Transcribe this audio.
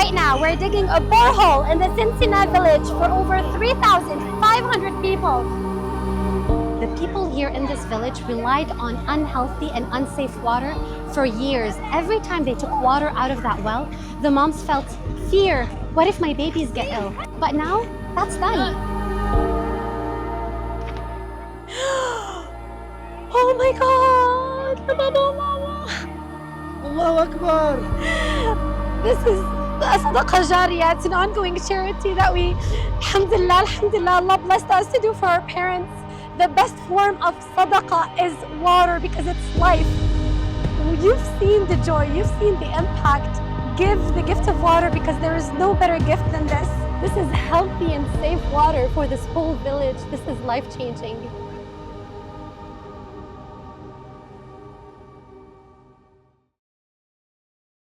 Right now, we're digging a borehole in the Cincinnati village for over 3,500 people. The people here in this village relied on unhealthy and unsafe water for years. Every time they took water out of that well, the moms felt fear. What if my babies get ill? But now, that's done. Oh my God! Mama! Allahu Akbar! This is Sadaqah Jariyah. It's an ongoing charity that we, alhamdulillah, Allah blessed us to do for our parents. The best form of sadaqah is water because it's life. You've seen the joy, you've seen the impact. Give the gift of water because there is no better gift than this. This is healthy and safe water for this whole village. This is life-changing.